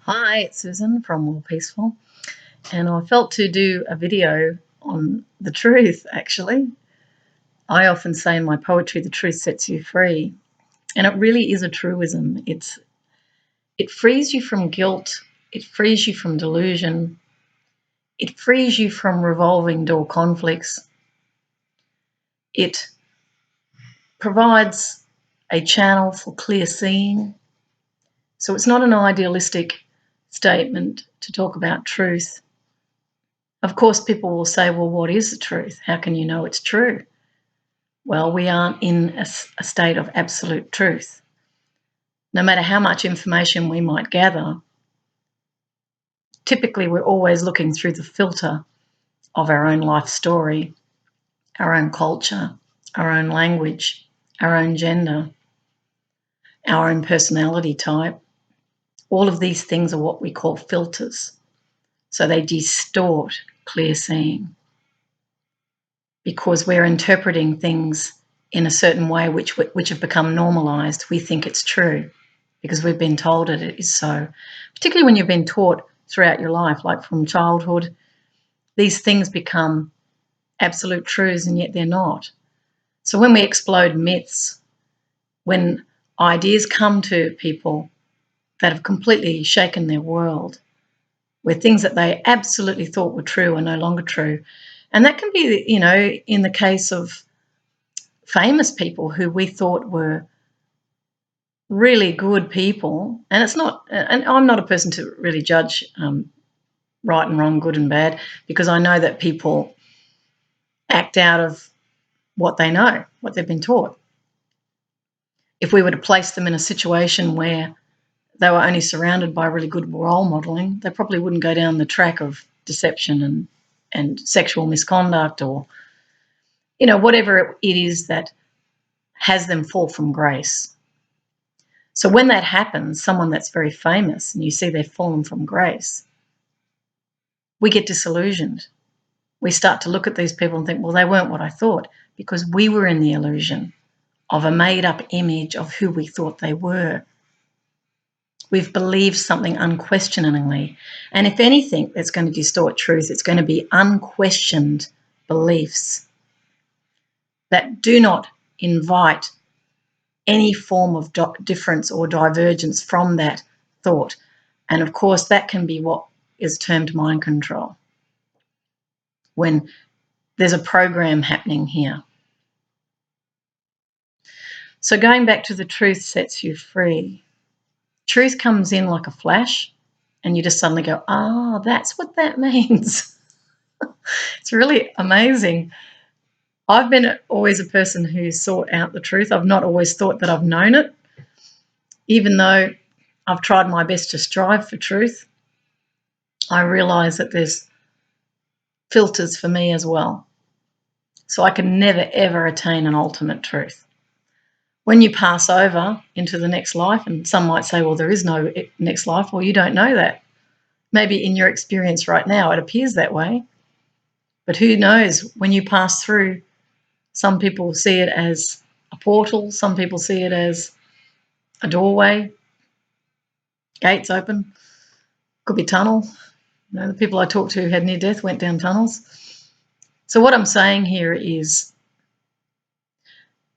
Hi, it's Susan from Worldpeacefull, and I felt to do a video on the truth, actually. I often say in my poetry, the truth sets you free, and it really is a truism. It frees you from guilt, it frees you from delusion, it frees you from revolving door conflicts, it provides a channel for clear seeing. So it's not an idealistic statement to talk about truth. Of course, people will say, well, what is the truth? How can you know it's true? Well, we aren't in a state of absolute truth. No matter how much information we might gather, typically we're always looking through the filter of our own life story, our own culture, our own language, our own gender, our own personality type. All of these things are what we call filters. So they distort clear seeing because we're interpreting things in a certain way which have become normalized. We think it's true because we've been told it is so, particularly when you've been taught throughout your life, like from childhood. These things become absolute truths, and yet they're not. So when we explode myths, when ideas come to people that have completely shaken their world, where things that they absolutely thought were true are no longer true, and that can be, in the case of famous people who we thought were really good people, and it's not, and I'm not a person to really judge right and wrong, good and bad, because I know that people act out of what they know, what they've been taught. If we were to place them in a situation where they were only surrounded by really good role modelling, they probably wouldn't go down the track of deception and sexual misconduct or, whatever it is that has them fall from grace. So when that happens, someone that's very famous and you see they've fallen from grace, we get disillusioned. We start to look at these people and think, well, they weren't what I thought, because we were in the illusion of a made-up image of who we thought they were. We've believed something unquestioningly. And if anything that's going to distort truth, it's going to be unquestioned beliefs that do not invite any form of difference or divergence from that thought. And of course, that can be what is termed mind control, when there's a program happening here. So going back to the truth sets you free. Truth comes in like a flash and you just suddenly go, that's what that means. It's really amazing. I've been always a person who sought out the truth. I've not always thought that I've known it, even though I've tried my best to strive for truth. I realise that there's filters for me as well. So I can never, ever attain an ultimate truth. When you pass over into the next life, and some might say, well, there is no next life. Well, you don't know that. Maybe in your experience right now, it appears that way. But who knows, when you pass through, some people see it as a portal. Some people see it as a doorway, gates open, could be tunnel. The people I talked to who had near death went down tunnels. So what I'm saying here is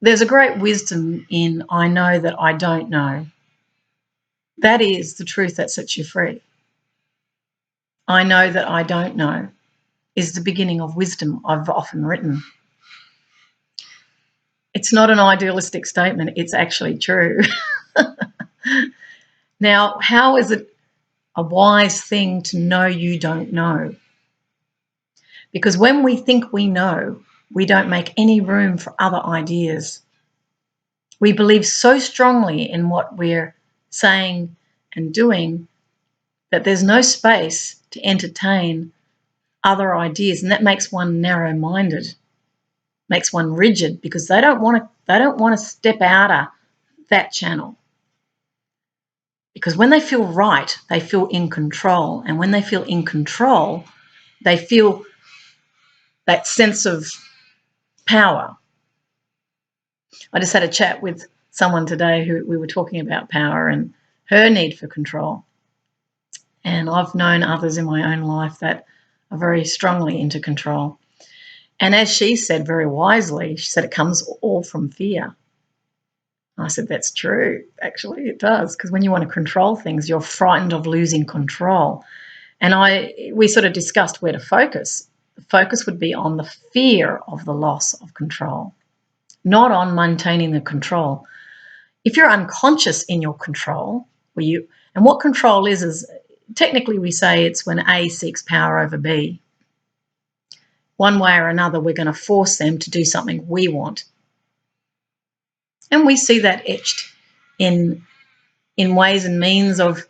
there's a great wisdom in I know that I don't know. That is the truth that sets you free. I know that I don't know is the beginning of wisdom, I've often written. It's not an idealistic statement, it's actually true. Now, how is it a wise thing to know you don't know? Because when we think we know, we don't make any room for other ideas. We believe so strongly in what we're saying and doing that there's no space to entertain other ideas, and that makes one narrow-minded, makes one rigid, because they don't want to step out of that channel. Because when they feel right, they feel in control, and when they feel in control, they feel that sense of power. I just had a chat with someone today who we were talking about power and her need for control. And I've known others in my own life that are very strongly into control. And as she said very wisely, she said it comes all from fear. I said, that's true. Actually, it does. Because when you want to control things, you're frightened of losing control. And we sort of discussed where to focus. The focus would be on the fear of the loss of control, not on maintaining the control. If you're unconscious in your control, and what control is technically we say it's when A seeks power over B. One way or another, we're going to force them to do something we want. And we see that etched in ways and means of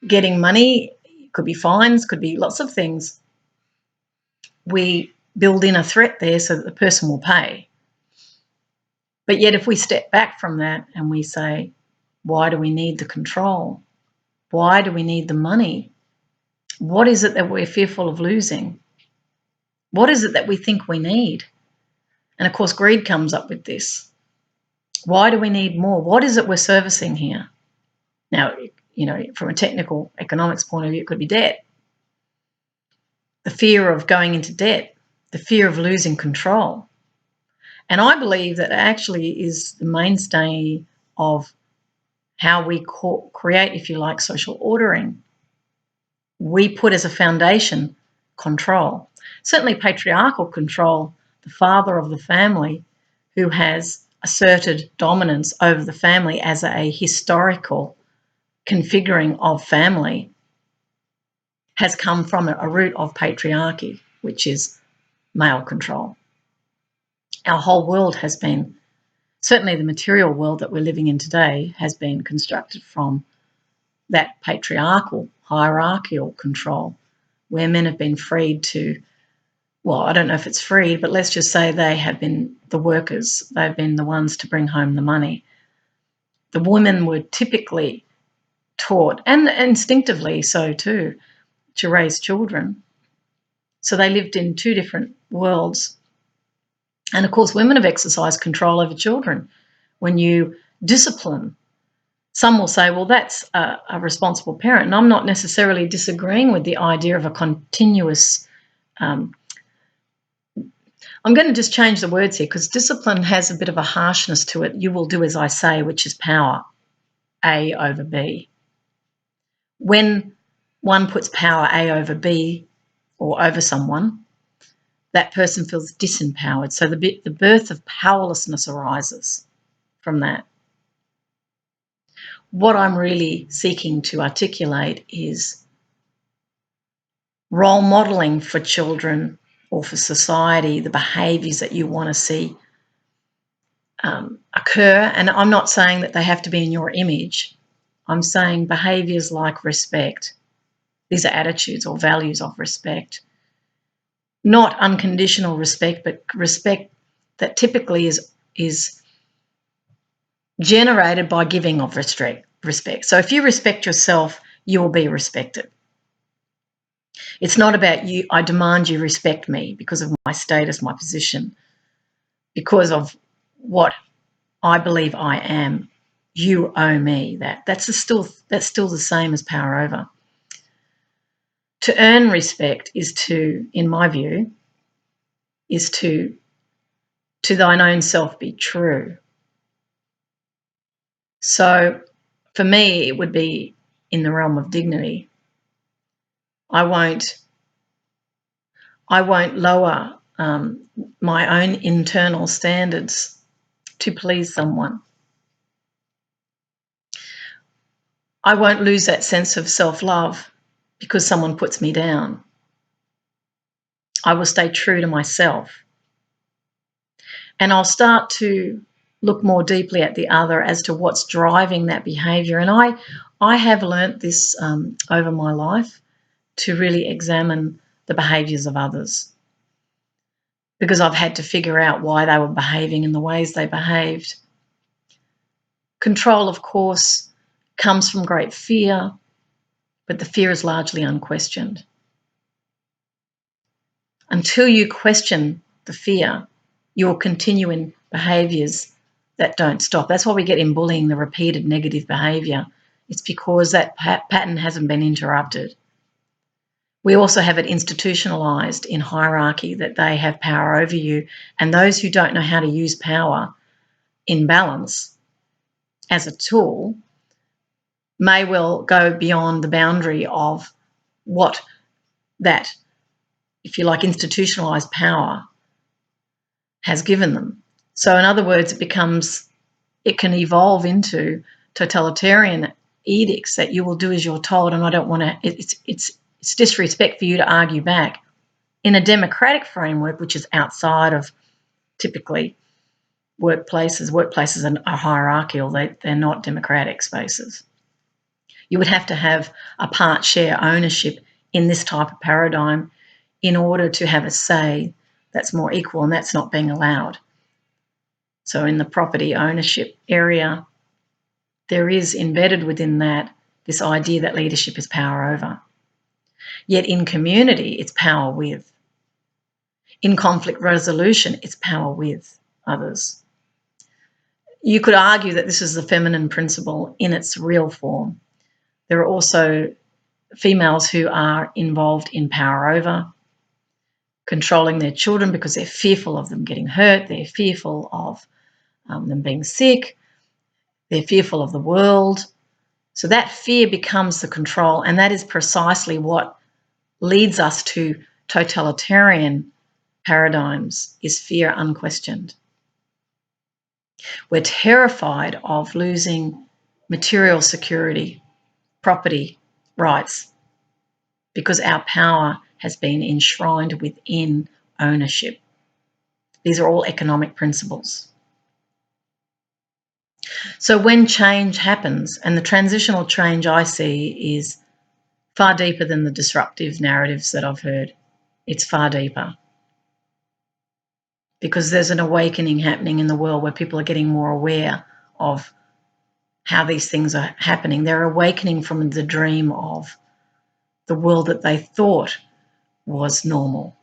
getting money. Could be fines, could be lots of things. We build in a threat there so that the person will pay. But yet if we step back from that and we say, why do we need the control? Why do we need the money? What is it that we're fearful of losing? What is it that we think we need? And of course, greed comes up with this. Why do we need more? What is it we're servicing here? Now, from a technical economics point of view, it could be debt. The fear of going into debt, the fear of losing control. And I believe that actually is the mainstay of how we create, if you like, social ordering. We put as a foundation control. Certainly patriarchal control, the father of the family who has asserted dominance over the family as a historical configuring of family has come from a root of patriarchy, which is male control. Our whole world has been, certainly the material world that we're living in today, has been constructed from that patriarchal, hierarchical control, where men have been freed to, well, I don't know if it's freed, but let's just say they have been the workers. They've been the ones to bring home the money. The women were typically taught, and instinctively so too, to raise children. So they lived in two different worlds. And of course, women have exercised control over children. When you discipline, some will say, well, that's a responsible parent. And I'm not necessarily disagreeing with the idea of a continuous, I'm going to just change the words here because discipline has a bit of a harshness to it. You will do as I say, which is power, A over B. When one puts power A over B or over someone, that person feels disempowered. So the birth of powerlessness arises from that. What I'm really seeking to articulate is role modelling for children or for society, the behaviours that you want to see occur. And I'm not saying that they have to be in your image. I'm saying behaviours like respect. These are attitudes or values of respect. Not unconditional respect, but respect that typically is generated by giving of respect. So if you respect yourself, you will be respected. It's not about you, I demand you respect me because of my status, my position, because of what I believe I am. You owe me that. That's still the same as power over. To earn respect is to, in my view, is to thine own self be true. So for me, it would be in the realm of dignity. I won't lower my own internal standards to please someone. I won't lose that sense of self-love because someone puts me down. I will stay true to myself. And I'll start to look more deeply at the other as to what's driving that behaviour. And I have learnt this over my life, to really examine the behaviours of others, because I've had to figure out why they were behaving in the ways they behaved. Control, of course, comes from great fear, but the fear is largely unquestioned. Until you question the fear, you will continue in behaviours that don't stop. That's why we get in bullying the repeated negative behaviour, It's because that pattern hasn't been interrupted. We also have it institutionalized in hierarchy, that they have power over you, and those who don't know how to use power in balance as a tool may well go beyond the boundary of what that, if you like, institutionalized power has given them. So in other words, it can evolve into totalitarian edicts that you will do as you're told, and I don't want to, it's disrespect for you to argue back. In a democratic framework, which is outside of typically workplaces are hierarchical, they're not democratic spaces. You would have to have a part share ownership in this type of paradigm in order to have a say that's more equal, and that's not being allowed. So in the property ownership area, there is embedded within that this idea that leadership is power over. Yet in community, it's power with. In conflict resolution, it's power with others. You could argue that this is the feminine principle in its real form. There are also females who are involved in power over, controlling their children because they're fearful of them getting hurt, they're fearful of them being sick, they're fearful of the world. So that fear becomes the control, and that is precisely what leads us to totalitarian paradigms, is fear unquestioned. We're terrified of losing material security, property rights, because our power has been enshrined within ownership. These are all economic principles. So when change happens, and the transitional change I see is far deeper than the disruptive narratives that I've heard. It's far deeper. Because there's an awakening happening in the world where people are getting more aware of how these things are happening. They're awakening from the dream of the world that they thought was normal.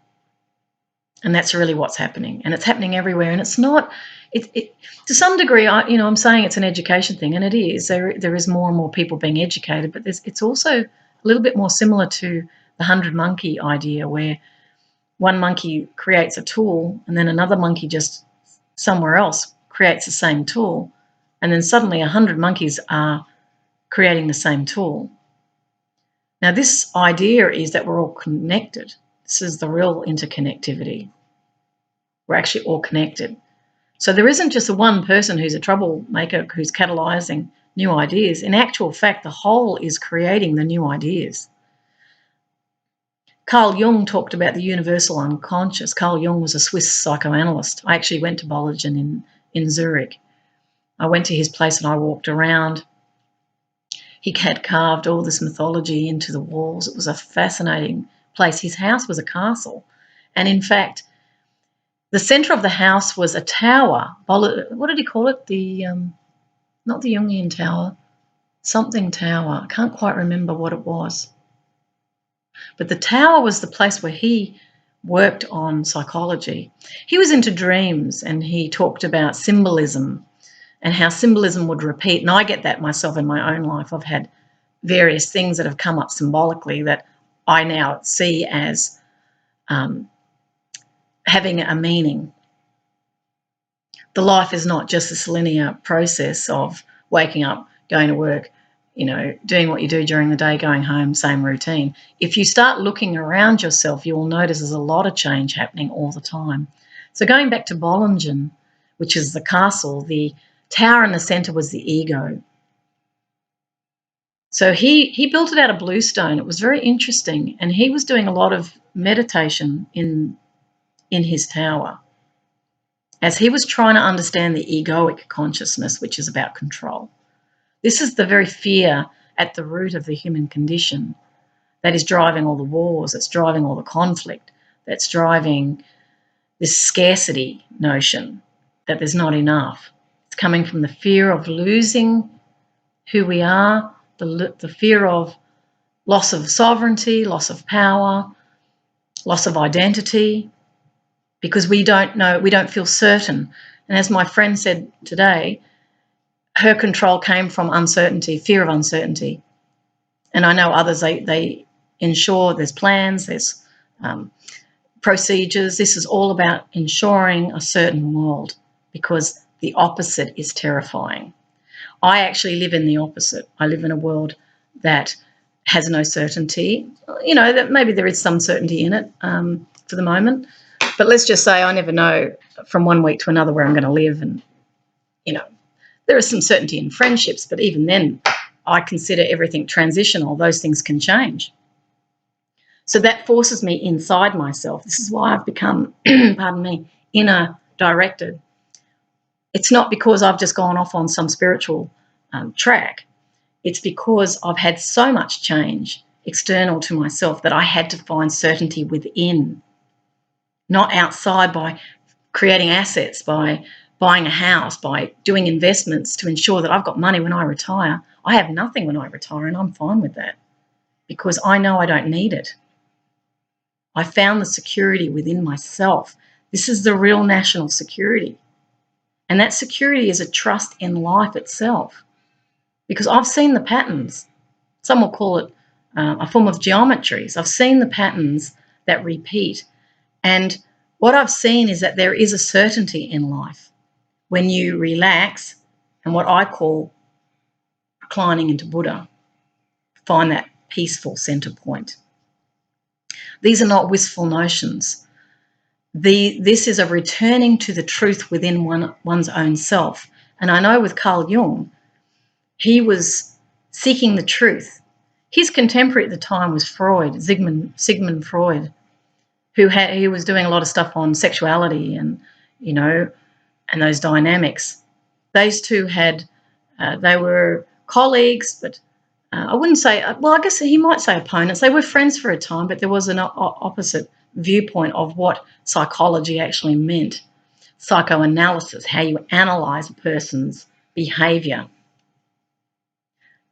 And that's really what's happening. And it's happening everywhere. And it's not, to some degree, I'm saying it's an education thing, and it is. There is more and more people being educated, but it's also a little bit more similar to the 100 monkey idea, where one monkey creates a tool and then another monkey just somewhere else creates the same tool. And then suddenly 100 monkeys are creating the same tool. Now, this idea is that we're all connected. This is the real interconnectivity. We're actually all connected. So there isn't just the one person who's a troublemaker who's catalysing new ideas. In actual fact, the whole is creating the new ideas. Carl Jung talked about the universal unconscious. Carl Jung was a Swiss psychoanalyst. I actually went to Bollingen in Zurich. I went to his place and I walked around. He had carved all this mythology into the walls. It was a fascinating place. His house was a castle. And in fact, the centre of the house was a tower. What did he call it? Not the Jungian tower, something tower. I can't quite remember what it was. But the tower was the place where he worked on psychology. He was into dreams, and he talked about symbolism and how symbolism would repeat. And I get that myself in my own life. I've had various things that have come up symbolically that I now see as having a meaning. The life is not just this linear process of waking up, going to work, doing what you do during the day, going home, same routine. If you start looking around yourself, you will notice there's a lot of change happening all the time. So going back to Bollingen, which is the castle, the tower in the centre was the ego. So he built it out of bluestone. It was very interesting, and he was doing a lot of meditation in his tower as he was trying to understand the egoic consciousness, which is about control. This is the very fear at the root of the human condition that is driving all the wars, that's driving all the conflict, that's driving this scarcity notion that there's not enough. It's coming from the fear of losing who we are, the fear of loss of sovereignty, loss of power, loss of identity, because we don't know, we don't feel certain. And as my friend said today, her control came from uncertainty, fear of uncertainty. And I know others, they ensure there's plans, there's procedures. This is all about ensuring a certain world, because the opposite is terrifying. I actually live in the opposite. I live in a world that has no certainty. You know, that maybe there is some certainty in it for the moment, but let's just say I never know from one week to another where I'm going to live. And, you know, there is some certainty in friendships, but even then I consider everything transitional. Those things can change. So that forces me inside myself. This is why I've become, pardon me, inner directed. It's not because I've just gone off on some spiritual track. It's because I've had so much change external to myself that I had to find certainty within, not outside, by creating assets, by buying a house, by doing investments to ensure that I've got money when I retire. I have nothing when I retire, and I'm fine with that because I know I don't need it. I found the security within myself. This is the real national security. And that security is a trust in life itself, because I've seen the patterns. Some will call it a form of geometries. I've seen the patterns that repeat. And what I've seen is that there is a certainty in life when you relax and what I call reclining into Buddha, find that peaceful center point. These are not wistful notions. This is a returning to the truth within one's own self. And I know with Carl Jung, he was seeking the truth. His contemporary at the time was Freud, Sigmund Freud, he was doing a lot of stuff on sexuality and, you know, and those dynamics. Those two they were colleagues, but I wouldn't say, well, I guess he might say opponents. They were friends for a time, but there was an opposite viewpoint of what psychology actually meant. Psychoanalysis, how you analyze a person's behaviour.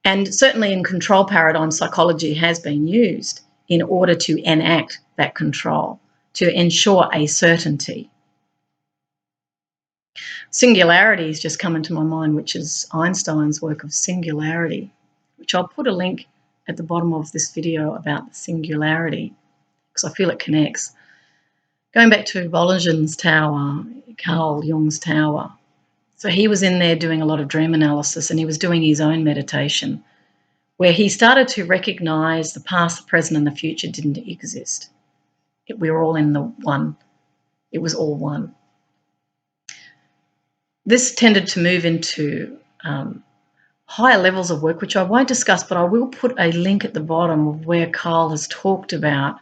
And certainly in control paradigms, psychology has been used in order to enact that control, to ensure a certainty. Singularity has just come into my mind, which is Einstein's work of singularity, which I'll put a link at the bottom of this video about the singularity, because I feel it connects. Going back to Bollingen's tower, Carl Jung's tower. So he was in there doing a lot of dream analysis, and he was doing his own meditation, where he started to recognise the past, the present, and the future didn't exist. We were all in the one. It was all one. This tended to move into higher levels of work, which I won't discuss, but I will put a link at the bottom of where Carl has talked about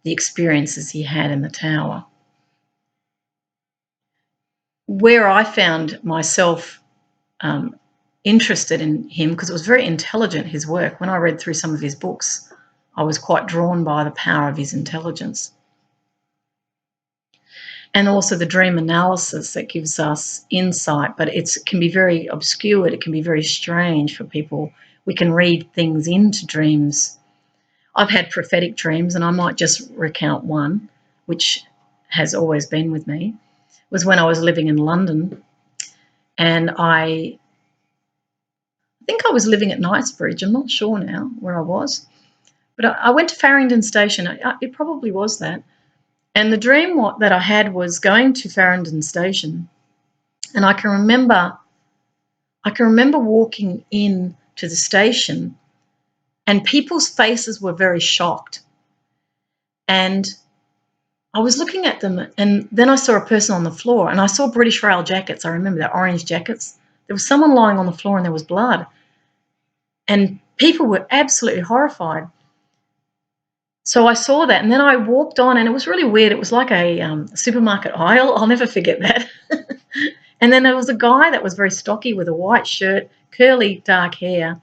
the experiences he had in the tower. Where I found myself interested in him, because it was very intelligent, his work. When I read through some of his books, I was quite drawn by the power of his intelligence. And also the dream analysis that gives us insight, but it can be very obscured. It can be very strange for people. We can read things into dreams. I've had prophetic dreams, and I might just recount one, which has always been with me. It was when I was living in London, and I think I was living at Knightsbridge. I'm not sure now where I was, but I went to Farringdon Station. It probably was that. And the dream that I had was going to Farringdon Station, and I can remember walking in to the station, and people's faces were very shocked. And I was looking at them, and then I saw a person on the floor, and I saw British Rail jackets. I remember that, orange jackets. There was someone lying on the floor, and there was blood. And people were absolutely horrified. So I saw that, and then I walked on, and it was really weird. It was like a supermarket aisle. I'll never forget that. And then there was a guy that was very stocky with a white shirt, curly, dark hair,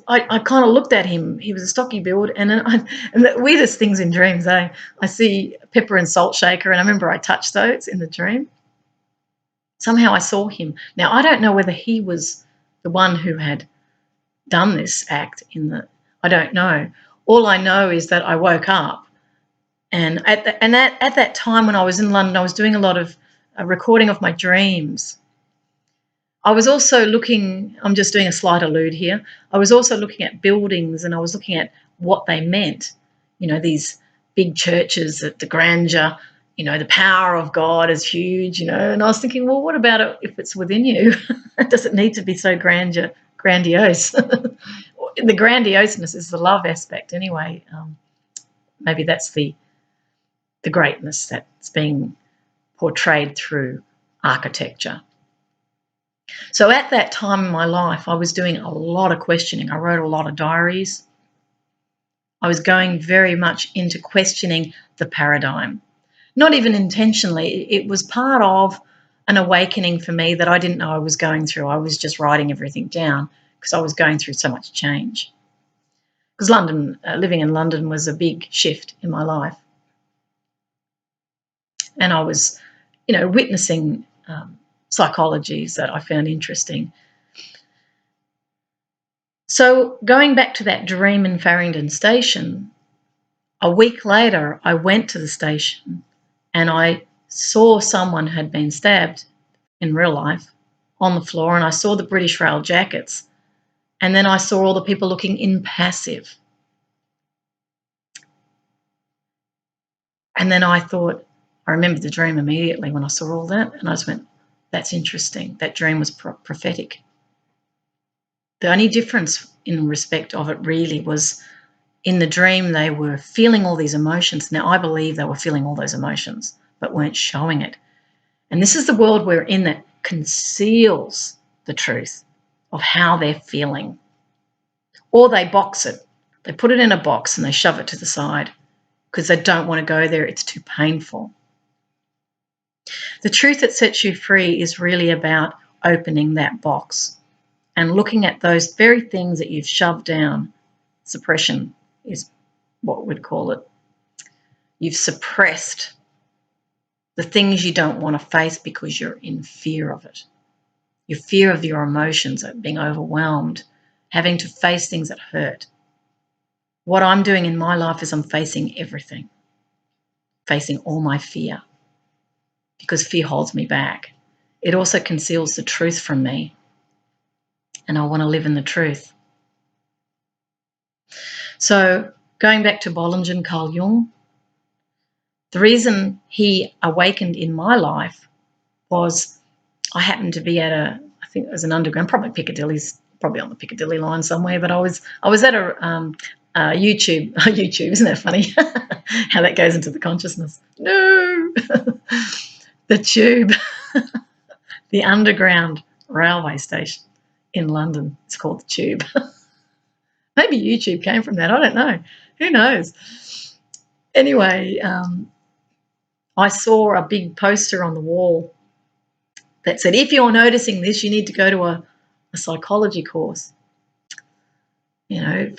I kind of looked at him. He was a stocky build, and the weirdest things in dreams, I see pepper and salt shaker, and I remember I touched those in the dream. Somehow I saw him. Now, I don't know whether he was the one who had done this act I don't know. All I know is that I woke up, and at that time when I was in London, I was doing a lot of recording of my dreams, I was also looking, I'm just doing a slight allude here, I was also looking at buildings and I was looking at what they meant. You know, these big churches, the grandeur, you know, the power of God is huge, you know, and I was thinking, well, what about it if it's within you? Does it need to be so grandiose? The grandioseness is the love aspect anyway. Maybe that's the greatness that's being portrayed through architecture. So at that time in my life, I was doing a lot of questioning. I wrote a lot of diaries. I was going very much into questioning the paradigm. Not even intentionally. It was part of an awakening for me that I didn't know I was going through. I was just writing everything down because I was going through so much change. Because living in London was a big shift in my life. And I was, you know, witnessing psychologies that I found interesting. So going back to that dream in Farringdon Station, a week later I went to the station and I saw someone had been stabbed in real life on the floor, and I saw the British Rail jackets, and then I saw all the people looking impassive. And then I thought, I remembered the dream immediately when I saw all that, and I just went, that's interesting. That dream was prophetic. The only difference in respect of it really was in the dream they were feeling all these emotions. Now, I believe they were feeling all those emotions but weren't showing it. And this is the world we're in that conceals the truth of how they're feeling. Or they box it. They put it in a box and they shove it to the side because they don't want to go there. It's too painful. The truth that sets you free is really about opening that box and looking at those very things that you've shoved down. Suppression is what we'd call it. You've suppressed the things you don't want to face because you're in fear of it. Your fear of your emotions, being overwhelmed, having to face things that hurt. What I'm doing in my life is I'm facing everything, facing all my fear, because fear holds me back. It also conceals the truth from me, and I want to live in the truth. So going back to Bollingen, Carl Jung, the reason he awakened in my life was I happened to be at I think it was an underground, probably Piccadilly's, probably on the Piccadilly line somewhere, but I was at a YouTube, isn't that funny? How that goes into the consciousness. No, the Tube, the underground railway station in London. It's called the Tube. Maybe YouTube came from that. I don't know. Who knows? Anyway, I saw a big poster on the wall that said, if you're noticing this, you need to go to a psychology course. You know,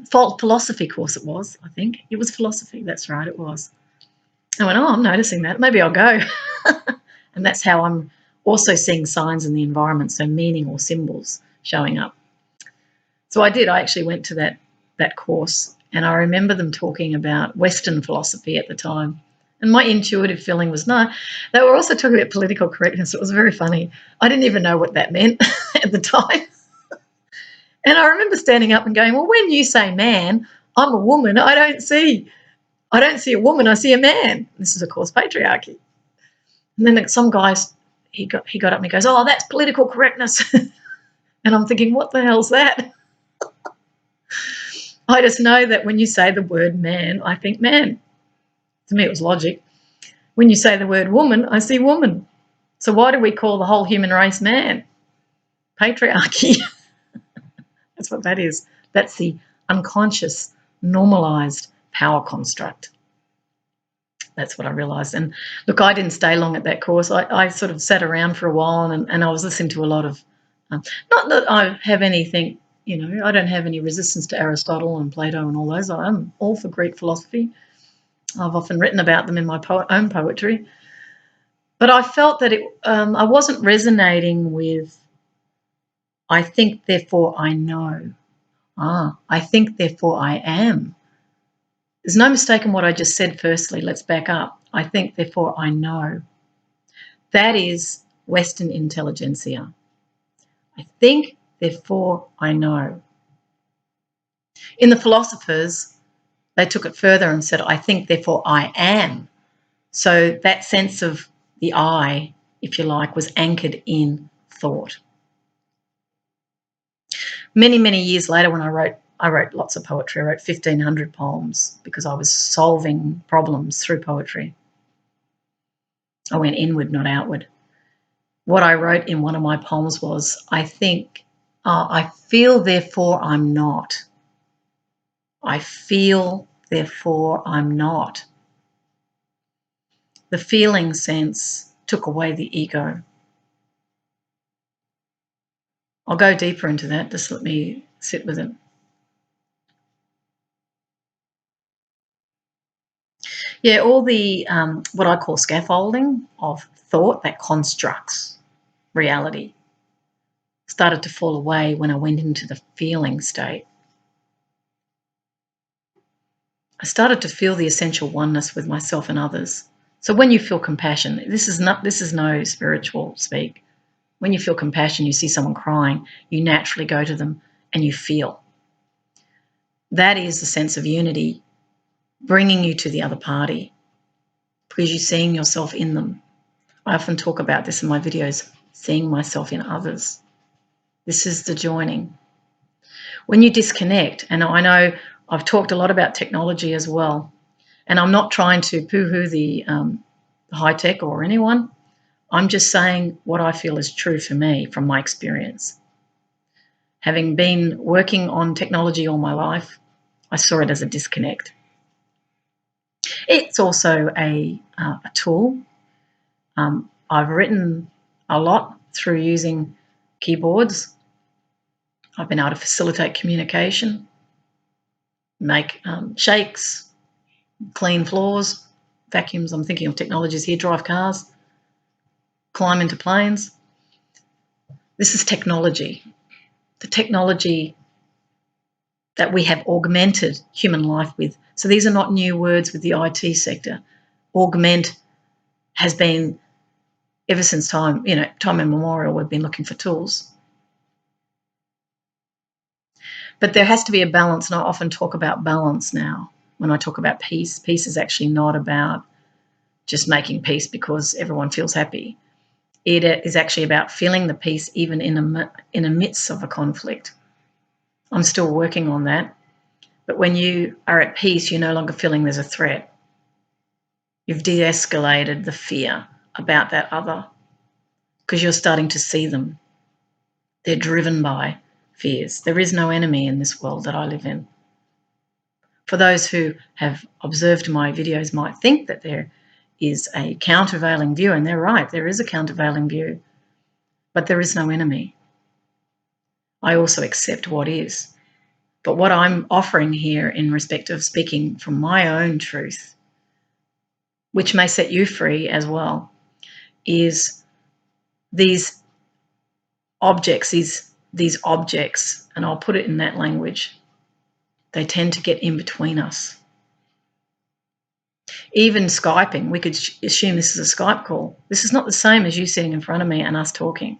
philosophy course it was, I think. It was philosophy. That's right, it was. I went, I'm noticing that. Maybe I'll go. And that's how I'm also seeing signs in the environment, so meaning or symbols showing up. So I did. I actually went to that course, and I remember them talking about Western philosophy at the time. And my intuitive feeling was no. They were also talking about political correctness. It was very funny. I didn't even know what that meant at the time. And I remember standing up and going, well, when you say man, I'm a woman. I don't see a woman. I see a man. This is, of course, patriarchy. And then some guy, he got up and he goes, oh, that's political correctness. And I'm thinking, what the hell's that? I just know that when you say the word man, I think man. To me, it was logic. When you say the word woman, I see woman. So why do we call the whole human race man? Patriarchy. That's what that is. That's the unconscious, normalized power construct. That's what I realised. And look, I didn't stay long at that course. I sort of sat around for a while and I was listening to a lot of, not that I have anything, you know, I don't have any resistance to Aristotle and Plato and all those. I'm all for Greek philosophy. I've often written about them in my own poetry. But I felt that I wasn't resonating with I think, therefore I know. I think, therefore I am. There's no mistake in what I just said firstly. Let's back up. I think, therefore I know. That is Western intelligentsia. I think, therefore I know. In the philosophers, they took it further and said, I think, therefore I am. So that sense of the I, if you like, was anchored in thought. Many, many years later, when I wrote lots of poetry. I wrote 1,500 poems because I was solving problems through poetry. I went inward, not outward. What I wrote in one of my poems was, I think, I feel, therefore I'm not. I feel, therefore I'm not. The feeling sense took away the ego. I'll go deeper into that. Just let me sit with it. Yeah, all the what I call scaffolding of thought that constructs reality started to fall away when I went into the feeling state. I started to feel the essential oneness with myself and others. So when you feel compassion, this is no spiritual speak. When you feel compassion, you see someone crying, you naturally go to them and you feel. That is the sense of unity bringing you to the other party because you're seeing yourself in them. I often talk about this in my videos, seeing myself in others. This is the joining. When you disconnect, and I know I've talked a lot about technology as well, and I'm not trying to poo-hoo the high tech or anyone. I'm just saying what I feel is true for me from my experience. Having been working on technology all my life, I saw it as a disconnect. It's also a tool. I've written a lot through using keyboards. I've been able to facilitate communication, make shakes, clean floors, vacuums. I'm thinking of technologies here, drive cars, climb into planes. This is technology. The technology that we have augmented human life with. So these are not new words with the IT sector. Augment has been, ever since time immemorial, we've been looking for tools. But there has to be a balance, and I often talk about balance now. When I talk about peace, peace is actually not about just making peace because everyone feels happy. It is actually about feeling the peace even in the midst of a conflict. I'm still working on that. But when you are at peace, you're no longer feeling there's a threat. You've de-escalated the fear about that other because you're starting to see them. They're driven by fears. There is no enemy in this world that I live in. For those who have observed my videos might think that there is a countervailing view, and they're right, there is a countervailing view, but there is no enemy. I also accept what is. But what I'm offering here in respect of speaking from my own truth, which may set you free as well, is these objects, and I'll put it in that language, they tend to get in between us. Even Skyping, we could assume this is a Skype call. This is not the same as you sitting in front of me and us talking.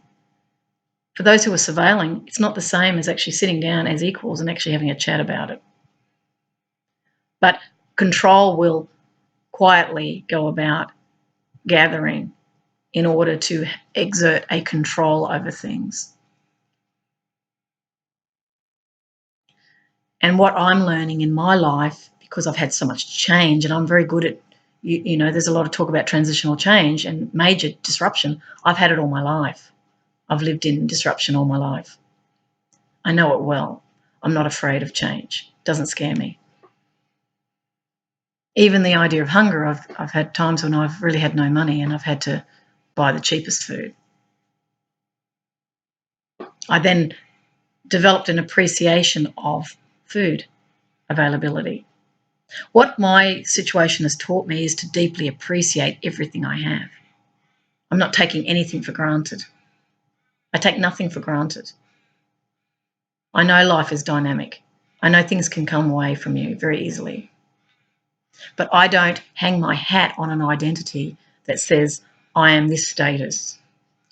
For those who are surveilling, it's not the same as actually sitting down as equals and actually having a chat about it. But control will quietly go about gathering in order to exert a control over things. And what I'm learning in my life, because I've had so much change and I'm very good at, there's a lot of talk about transitional change and major disruption. I've had it all my life. I've lived in disruption all my life. I know it well. I'm not afraid of change. It doesn't scare me. Even the idea of hunger, I've had times when I've really had no money and I've had to buy the cheapest food. I then developed an appreciation of food availability. What my situation has taught me is to deeply appreciate everything I have. I'm not taking anything for granted. I take nothing for granted. I know life is dynamic. I know things can come away from you very easily. But I don't hang my hat on an identity that says I am this status.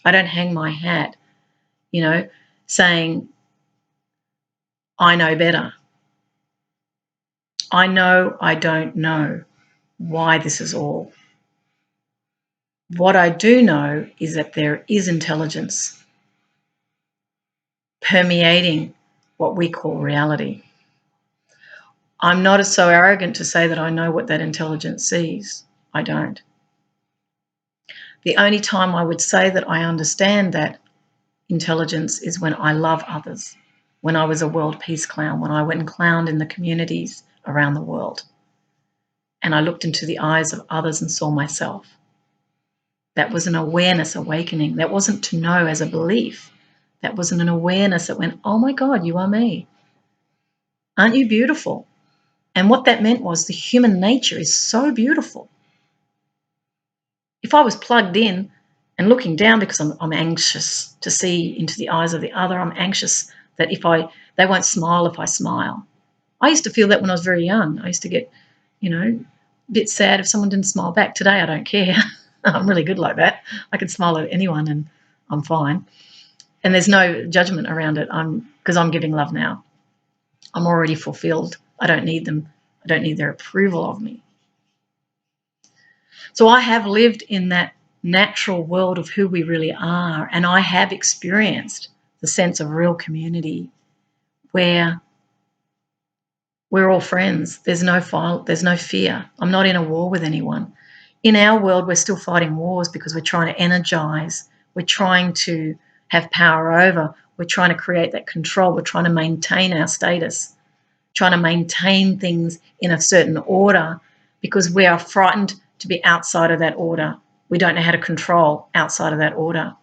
I don't hang my hat. saying, I know better. I know I don't know why this is all. What I do know is that there is intelligence permeating what we call reality. I'm not so arrogant to say that I know what that intelligence sees. I don't. The only time I would say that I understand that intelligence is when I love others, when I was a world peace clown, when I went and clowned in the communities around the world, and I looked into the eyes of others and saw myself. That was an awareness awakening. That wasn't to know as a belief. That was an awareness that went, oh my God, you are me. Aren't you beautiful? And what that meant was the human nature is so beautiful. If I was plugged in and looking down because I'm anxious to see into the eyes of the other, I'm anxious that they won't smile if I smile. I used to feel that when I was very young. I used to get, a bit sad if someone didn't smile back. Today I don't care. I'm really good like that. I can smile at anyone and I'm fine. And there's no judgment around it. Because I'm giving love now. I'm already fulfilled. I don't need them. I don't need their approval of me. So I have lived in that natural world of who we really are, and I have experienced the sense of real community where we're all friends. There's no fight, there's no fear. I'm not in a war with anyone. In our world, we're still fighting wars because we're trying to energize. We're trying to have power over. We're trying to create that control. We're trying to maintain our status, trying to maintain things in a certain order because we are frightened to be outside of that order. We don't know how to control outside of that order.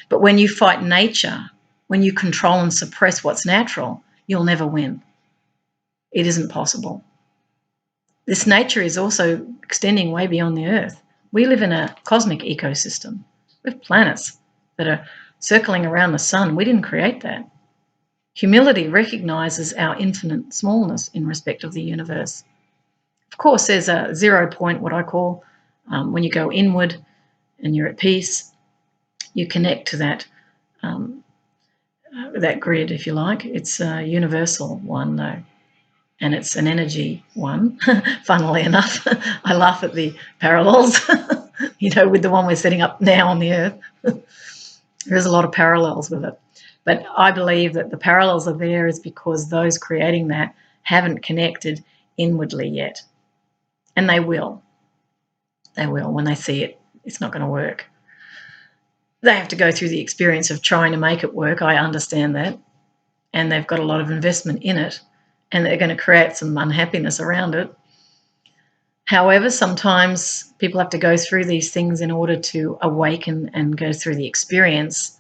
But when you fight nature, when you control and suppress what's natural, you'll never win. It isn't possible. This nature is also extending way beyond the Earth. We live in a cosmic ecosystem with planets that are circling around the sun. We didn't create that. Humility recognizes our infinite smallness in respect of the universe. Of course, there's a 0 point, what I call, when you go inward and you're at peace, you connect to that grid, if you like. It's a universal one, though, and it's an energy one, funnily enough. I laugh at the parallels, with the one we're setting up now on the Earth. There's a lot of parallels with it. But I believe that the parallels are there is because those creating that haven't connected inwardly yet. And they will. They will. When they see it, it's not going to work. They have to go through the experience of trying to make it work. I understand that. And they've got a lot of investment in it. And they're going to create some unhappiness around it. However, sometimes people have to go through these things in order to awaken and go through the experience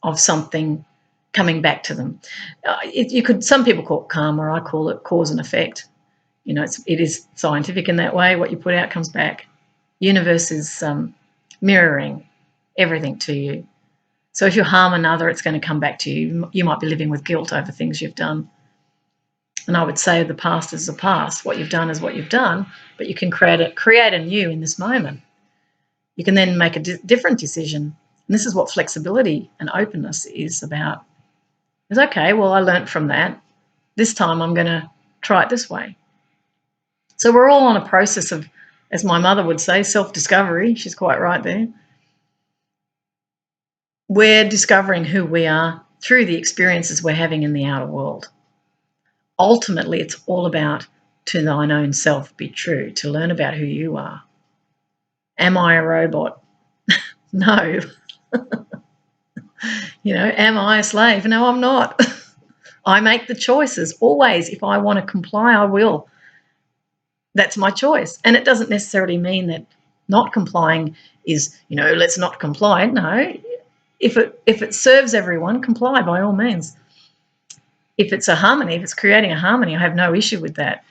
of something coming back to them. Some people call it karma. I call it cause and effect. It is scientific in that way. What you put out comes back. Universe is mirroring everything to you. So if you harm another, it's going to come back to you. You might be living with guilt over things you've done. And I would say the past is the past. What you've done is what you've done, but you can create a new in this moment. You can then make a different decision. And this is what flexibility and openness is about. It's okay, well, I learnt from that. This time I'm going to try it this way. So we're all on a process of, as my mother would say, self-discovery. She's quite right there. We're discovering who we are through the experiences we're having in the outer world. Ultimately, it's all about to thine own self be true, to learn about who you are. Am I a robot? No. Am I a slave? No, I'm not. I make the choices always. If I want to comply, I will. That's my choice. And it doesn't necessarily mean that not complying is, let's not comply. No. If it serves everyone, comply by all means. If it's a harmony, if it's creating a harmony, I have no issue with that.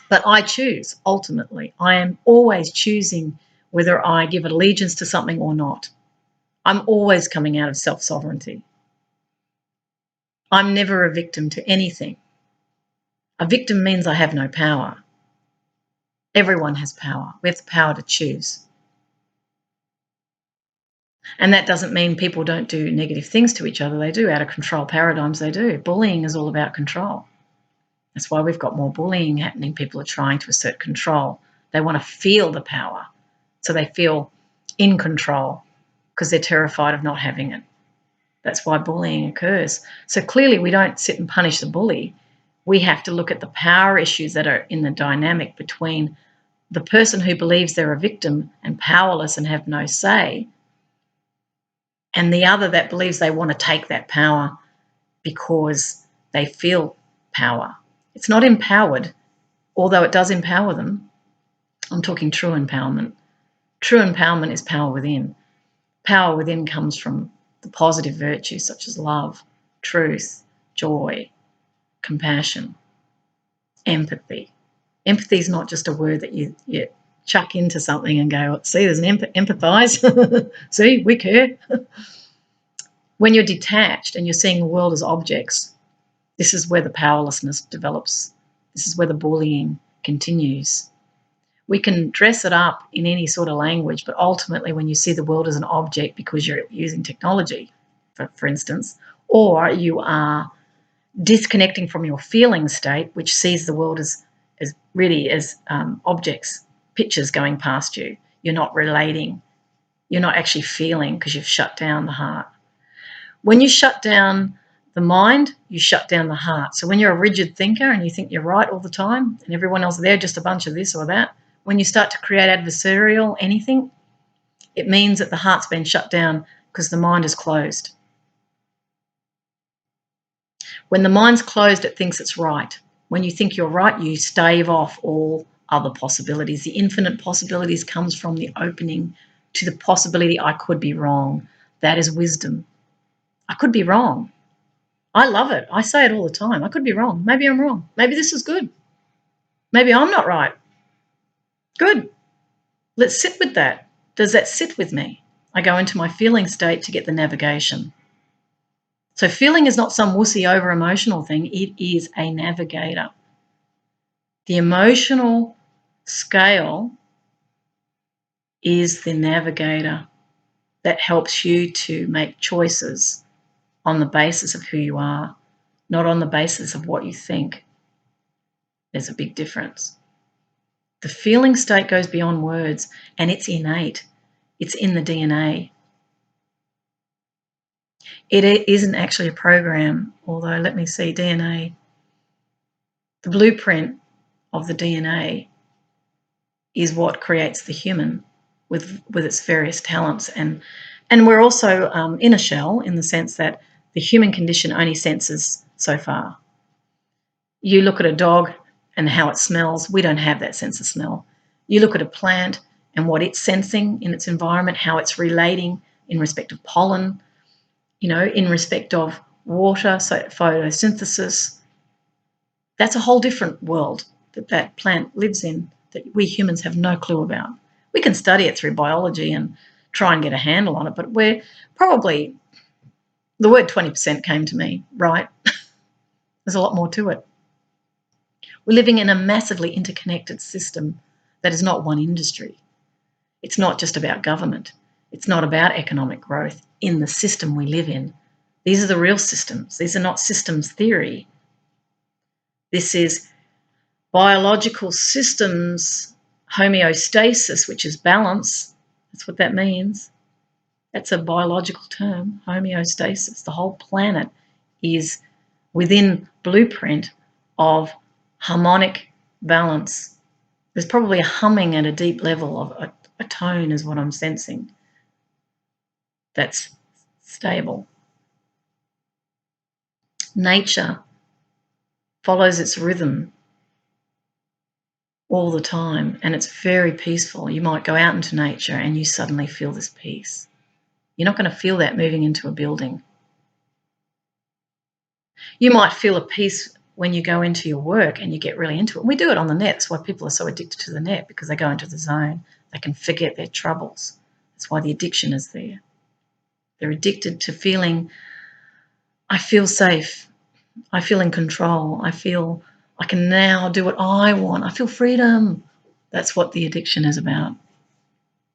But I choose, ultimately. I am always choosing whether I give allegiance to something or not. I'm always coming out of self-sovereignty. I'm never a victim to anything. A victim means I have no power. Everyone has power. We have the power to choose. And that doesn't mean people don't do negative things to each other. They do. Out of control paradigms, they do. Bullying is all about control. That's why we've got more bullying happening. People are trying to assert control. They want to feel the power. So they feel in control because they're terrified of not having it. That's why bullying occurs. So clearly we don't sit and punish the bully. We have to look at the power issues that are in the dynamic between the person who believes they're a victim and powerless and have no say, and the other that believes they want to take that power because they feel power. It's not empowered, although it does empower them. I'm talking true empowerment. True empowerment is power within. Power within comes from the positive virtues such as love, truth, joy, compassion, empathy. Empathy is not just a word that you chuck into something and go, see, there's an empathize. See, we care. When you're detached and you're seeing the world as objects, this is where the powerlessness develops. This is where the bullying continues. We can dress it up in any sort of language, but ultimately when you see the world as an object because you're using technology, for instance, or you are disconnecting from your feeling state, which sees the world as objects, pictures going past you. You're not relating. You're not actually feeling because you've shut down the heart. When you shut down the mind, you shut down the heart. So when you're a rigid thinker and you think you're right all the time and everyone else there just a bunch of this or that, when you start to create adversarial anything, it means that the heart's been shut down because the mind is closed. When the mind's closed, it thinks it's right. When you think you're right, you stave off all other possibilities. The infinite possibilities comes from the opening to the possibility I could be wrong. That is wisdom. I could be wrong. I love it. I say it all the time. I could be wrong. Maybe I'm wrong. Maybe this is good. Maybe I'm not right. Good. Let's sit with that. Does that sit with me? I go into my feeling state to get the navigation. So feeling is not some wussy over emotional thing. It is a navigator. The emotional scale is the navigator that helps you to make choices on the basis of who you are, not on the basis of what you think. There's a big difference. The feeling state goes beyond words and it's innate. It's in the DNA. It isn't actually a program, although let me see, DNA, the blueprint of the DNA is what creates the human with its various talents. And we're also in a shell in the sense that the human condition only senses so far. You look at a dog and how it smells. We don't have that sense of smell. You look at a plant and what it's sensing in its environment, how it's relating in respect of pollen, in respect of water, so photosynthesis. That's a whole different world that plant lives in that we humans have no clue about. We can study it through biology and try and get a handle on it, but we're probably, the word 20% came to me, right? There's a lot more to it. We're living in a massively interconnected system that is not one industry. It's not just about government. It's not about economic growth in the system we live in. These are the real systems. These are not systems theory. This is biological systems homeostasis, which is balance. That's what that means. That's a biological term, homeostasis. The whole planet is within blueprint of harmonic balance. There's probably a humming at a deep level of a tone is what I'm sensing. That's stable. Nature follows its rhythm all the time and it's very peaceful. You might go out into nature and you suddenly feel this peace. You're not going to feel that moving into a building. You might feel a peace when you go into your work and you get really into it. We do it on the net. That's why people are so addicted to the net, because they go into the zone. They can forget their troubles. That's why the addiction is there. They're addicted to feeling, I feel safe. I feel in control. I feel I can now do what I want. I feel freedom. That's what the addiction is about.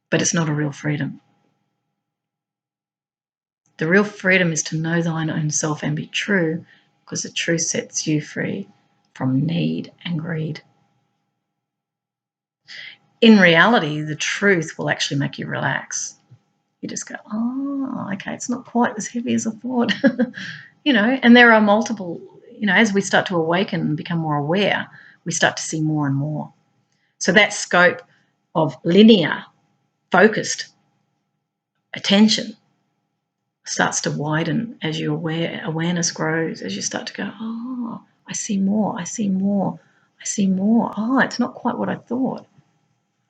But it's not a real freedom. The real freedom is to know thine own self and be true, because the truth sets you free from need and greed. In reality, the truth will actually make you relax. You just go, oh, okay, it's not quite as heavy as I thought. And there are multiple, as we start to awaken and become more aware, we start to see more and more. So that scope of linear, focused attention starts to widen as your awareness grows, as you start to go, oh, I see more, I see more, I see more. Oh, it's not quite what I thought.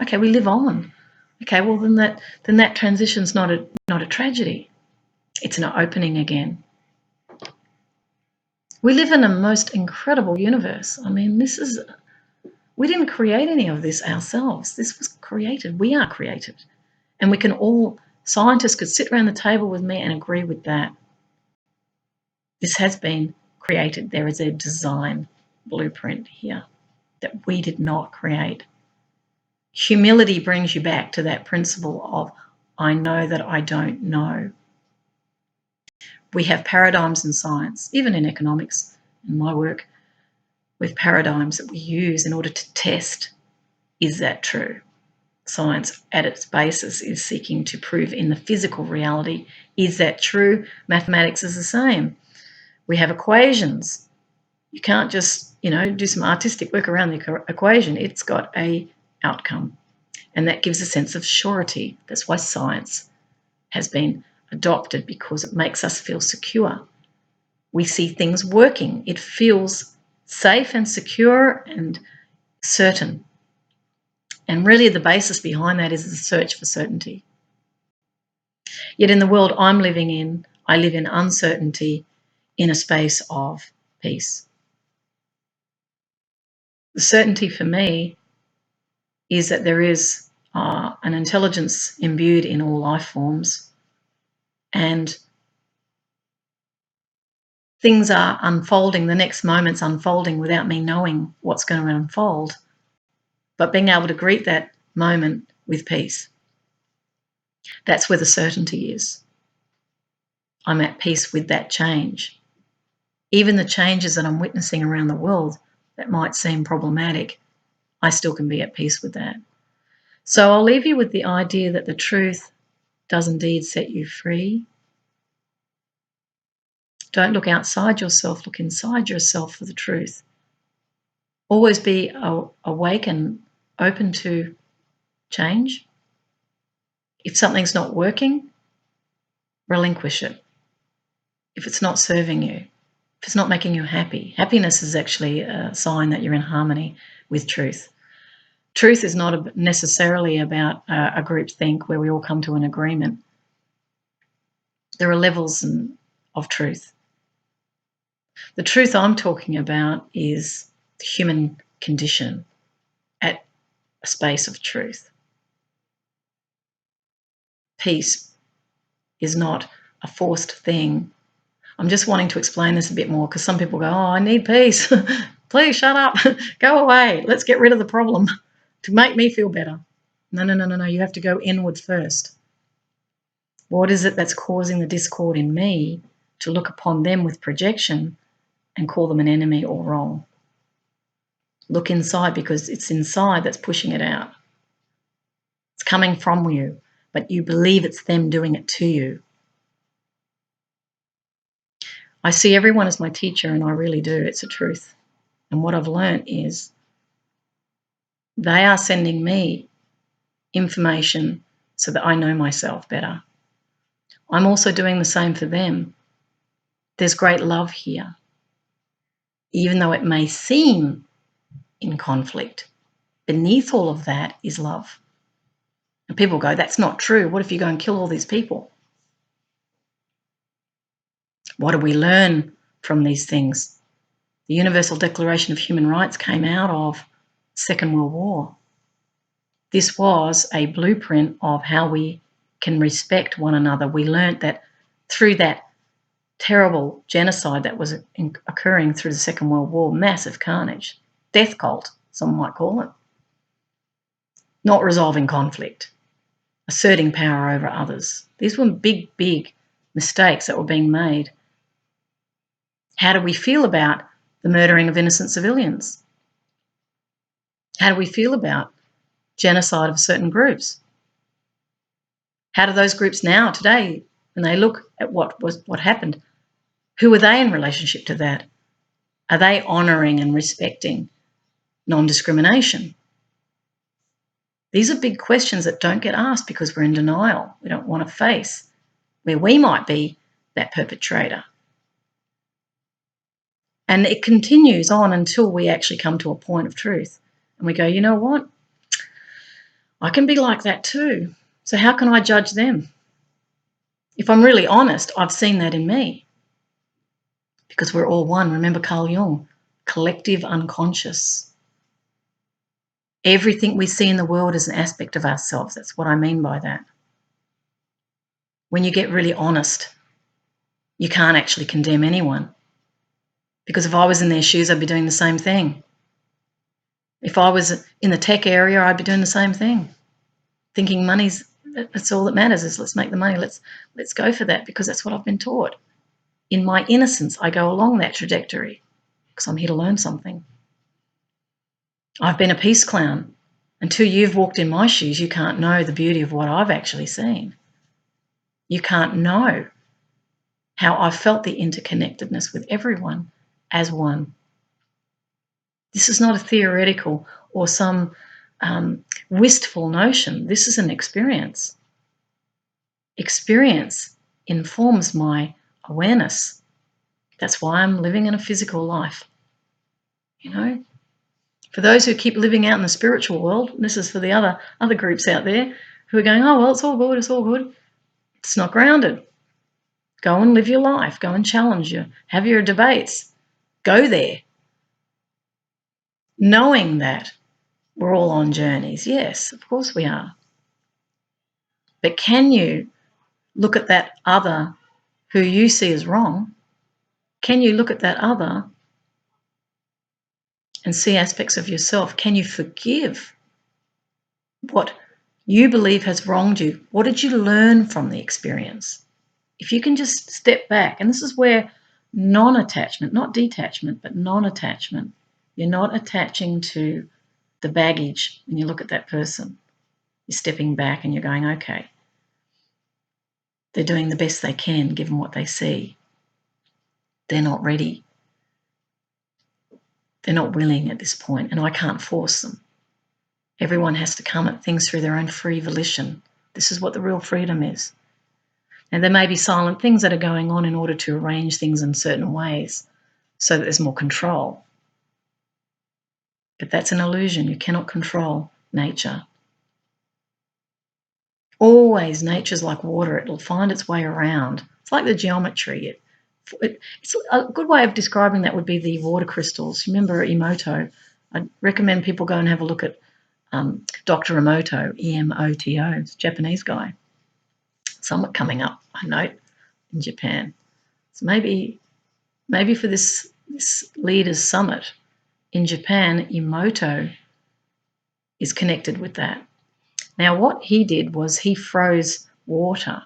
Okay, we live on. Okay, well then that transition's not a tragedy. It's an opening again. We live in a most incredible universe. I mean, we didn't create any of this ourselves. This was created. We are created. And scientists could sit around the table with me and agree with that. This has been created. There is a design blueprint here that we did not create. Humility brings you back to that principle of, I know that I don't know. We have paradigms in science, even in economics, in my work, with paradigms that we use in order to test, is that true? Science at its basis is seeking to prove in the physical reality, is that true? Mathematics is the same. We have equations. You can't just, do some artistic work around the equation. It's got a outcome. And that gives a sense of surety. That's why science has been adopted, because it makes us feel secure. We see things working. It feels safe and secure and certain. And really the basis behind that is the search for certainty. Yet in the world I'm living in, I live in uncertainty in a space of peace. The certainty for me is that there is an intelligence imbued in all life forms, and things are unfolding, the next moment's unfolding without me knowing what's going to unfold, but being able to greet that moment with peace. That's where the certainty is. I'm at peace with that change. Even the changes that I'm witnessing around the world that might seem problematic, I still can be at peace with that. So I'll leave you with the idea that the truth does indeed set you free. Don't look outside yourself, look inside yourself for the truth. Always be awake and open to change. If something's not working, relinquish it. If it's not serving you, if it's not making you happy, happiness is actually a sign that you're in harmony with truth. Truth is not necessarily about a group think where we all come to an agreement. There are levels of truth. The truth I'm talking about is the human condition at a space of truth. Peace is not a forced thing. I'm just wanting to explain this a bit more, because some people go, oh, I need peace. Please shut up. Go away. Let's get rid of the problem to make me feel better. No. You have to go inward first. What is it that's causing the discord in me to look upon them with projection and call them an enemy or wrong? Look inside, because it's inside that's pushing it out. It's coming from you, but you believe it's them doing it to you. I see everyone as my teacher, and I really do. It's a truth. And what I've learned is they are sending me information so that I know myself better. I'm also doing the same for them. There's great love here. Even though it may seem in conflict, beneath all of that is love. And people go, that's not true. What if you go and kill all these people? What do we learn from these things? The Universal Declaration of Human Rights came out of the Second World War. This was a blueprint of how we can respect one another. We learnt that through that terrible genocide that was occurring through the Second World War, massive carnage, death cult, some might call it, not resolving conflict, asserting power over others. These were big mistakes that were being made. How do we feel about the murdering of innocent civilians? How do we feel about genocide of certain groups? How do those groups now, today, when they look at what happened, who are they in relationship to that? Are they honouring and respecting non-discrimination? These are big questions that don't get asked because we're in denial. We don't want to face where we might be that perpetrator. And it continues on until we actually come to a point of truth. And we go, you know what? I can be like that too. So how can I judge them? If I'm really honest, I've seen that in me. Because we're all one. Remember Carl Jung, collective unconscious. Everything we see in the world is an aspect of ourselves. That's what I mean by that. When you get really honest, you can't actually condemn anyone. Because if I was in their shoes, I'd be doing the same thing. If I was in the tech area, I'd be doing the same thing. Thinking that's all that matters, is let's make the money. Let's go for that, because that's what I've been taught. In my innocence, I go along that trajectory because I'm here to learn something. I've been a peace clown. Until you've walked in my shoes, you can't know the beauty of what I've actually seen. You can't know how I've felt the interconnectedness with everyone as one. This is not a theoretical or some wistful notion. This is an experience. Experience informs my awareness. That's why I'm living in a physical life. You know, for those who keep living out in the spiritual world, and this is for the other groups out there who are going, oh, well, it's all good, it's all good. It's not grounded. Go and live your life. Go and challenge you. Have your debates. Go there. Knowing that we're all on journeys. Yes, of course we are. But can you look at that other who you see as wrong? Can you look at that other and see aspects of yourself? Can you forgive what you believe has wronged you? What did you learn from the experience? If you can just step back, and this is where non-attachment, not detachment, but non-attachment, you're not attaching to the baggage when you look at that person. You're stepping back and you're going, okay, they're doing the best they can given what they see. They're not ready. They're not willing at this point, and I can't force them. Everyone has to come at things through their own free volition. This is what the real freedom is. And there may be silent things that are going on in order to arrange things in certain ways so that there's more control. But that's an illusion. You cannot control nature. Always, nature's like water. It'll find its way around. It's like the geometry. It's a good way of describing that would be the water crystals. Remember Emoto? I'd recommend people go and have a look at Dr. Emoto, E-M-O-T-O. It's a Japanese guy. Summit coming up, I note, in Japan. So maybe for this leaders summit in Japan, Emoto is connected with that. Now, what he did was he froze water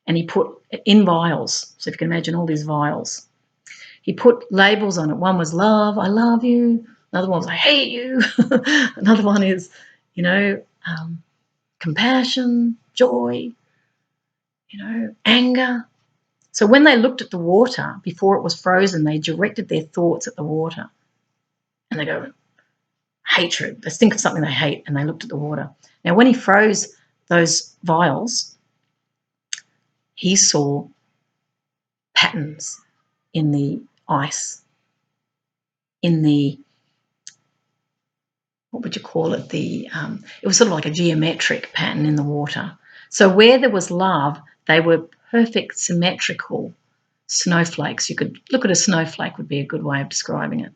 and he put in vials. So if you can imagine all these vials, he put labels on it. One was love, I love you. Another one was I hate you. Another one is, compassion, joy, anger. So when they looked at the water before it was frozen, they directed their thoughts at the water. And they go, hatred. Let's think of something they hate. And they looked at the water. Now, when he froze those vials, he saw patterns in the ice, in the, what would you call it? It was sort of like a geometric pattern in the water. So where there was love, they were perfect symmetrical snowflakes. You could look at a snowflake would be a good way of describing it.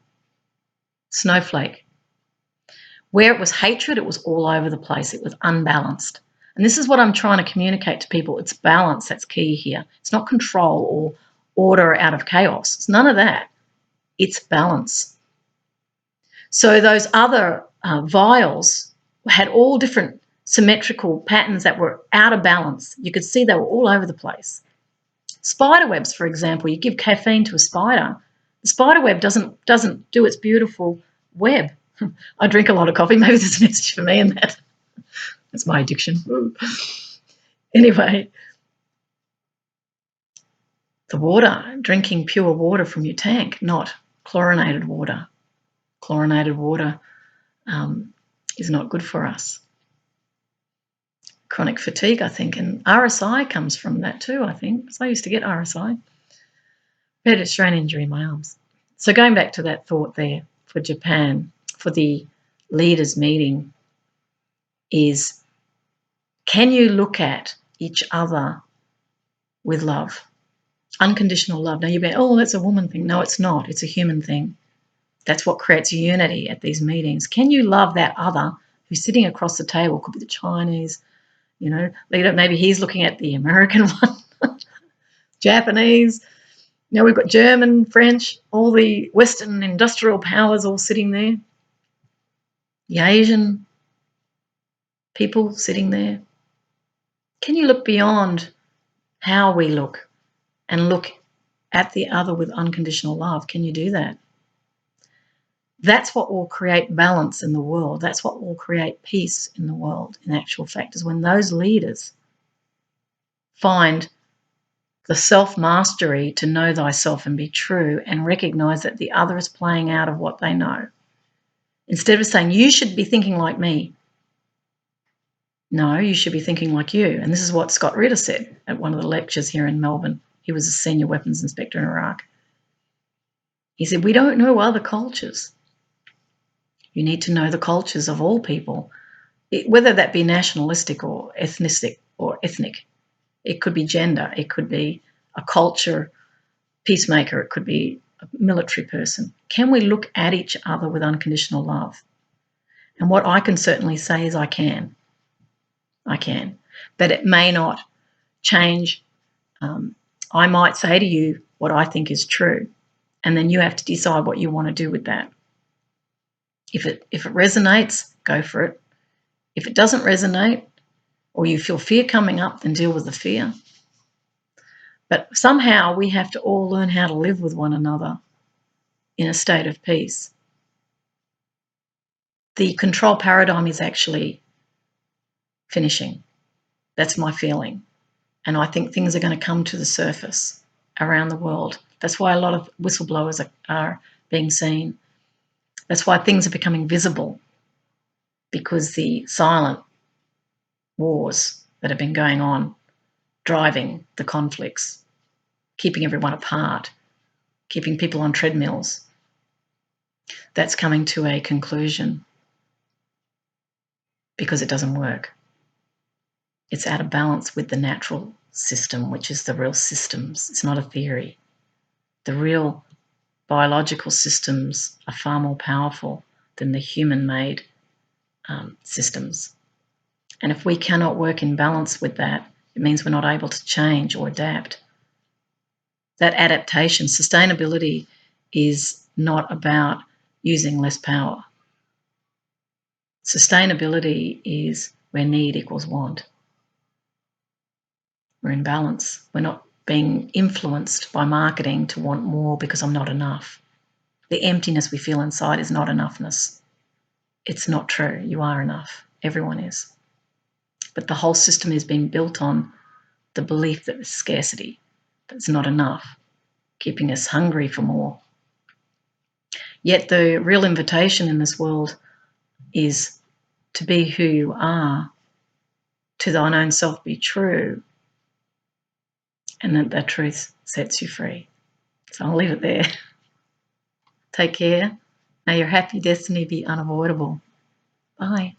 Snowflake. Where it was hatred, it was all over the place. It was unbalanced. And this is what I'm trying to communicate to people. It's balance that's key here. It's not control or order out of chaos. It's none of that. It's balance. So those other vials had all different symmetrical patterns that were out of balance. You could see they were all over the place. Spider webs, for example, you give caffeine to a spider. The spider web doesn't do its beautiful web. I drink a lot of coffee. Maybe there's a message for me in that. That's my addiction. Anyway, the water, drinking pure water from your tank, not chlorinated water. Chlorinated water is not good for us. Chronic fatigue, I think, and RSI comes from that too, I think. So I used to get RSI. I had a strain injury in my arms. So going back to that thought there for Japan, for the leaders meeting, is can you look at each other with love? Unconditional love. Now you've been, oh, that's a woman thing. No, it's not. It's a human thing. That's what creates unity at these meetings. Can you love that other who's sitting across the table? Could be the Chinese, leader. Maybe he's looking at the American one, Japanese. We've got German, French, all the Western industrial powers all sitting there. The Asian people sitting there. Can you look beyond how we look and look at the other with unconditional love? Can you do that? That's what will create balance in the world. That's what will create peace in the world, in actual fact, is when those leaders find the self-mastery to know thyself and be true and recognise that the other is playing out of what they know. Instead of saying, you should be thinking like me. No, you should be thinking like you. And this is what Scott Ritter said at one of the lectures here in Melbourne. He was a senior weapons inspector in Iraq. He said, we don't know other cultures. You need to know the cultures of all people, whether that be nationalistic or ethnic. It could be gender. It could be a culture peacemaker. It could be a military person. Can we look at each other with unconditional love? And what I can certainly say is I can. But it may not change. I might say to you what I think is true, and then you have to decide what you want to do with that. If it resonates, go for it. If it doesn't resonate, or you feel fear coming up, then deal with the fear. But somehow we have to all learn how to live with one another in a state of peace. The control paradigm is actually finishing. That's my feeling. And I think things are going to come to the surface around the world. That's why a lot of whistleblowers are being seen. That's why things are becoming visible, because the silent wars that have been going on, driving the conflicts, keeping everyone apart, keeping people on treadmills, that's coming to a conclusion because it doesn't work. It's out of balance with the natural system, which is the real systems. It's not a theory. The real biological systems are far more powerful than the human-made systems. And if we cannot work in balance with that, it means we're not able to change or adapt. That adaptation, sustainability, is not about using less power. Sustainability is where need equals want. We're in balance. We're not being influenced by marketing to want more because I'm not enough. The emptiness we feel inside is not enoughness. It's not true. You are enough. Everyone is. But the whole system is being built on the belief that there's scarcity, that it's not enough, keeping us hungry for more. Yet the real invitation in this world is to be who you are, to thine own self be true, and that truth sets you free. So I'll leave it there. Take care. May your happy destiny be unavoidable. Bye.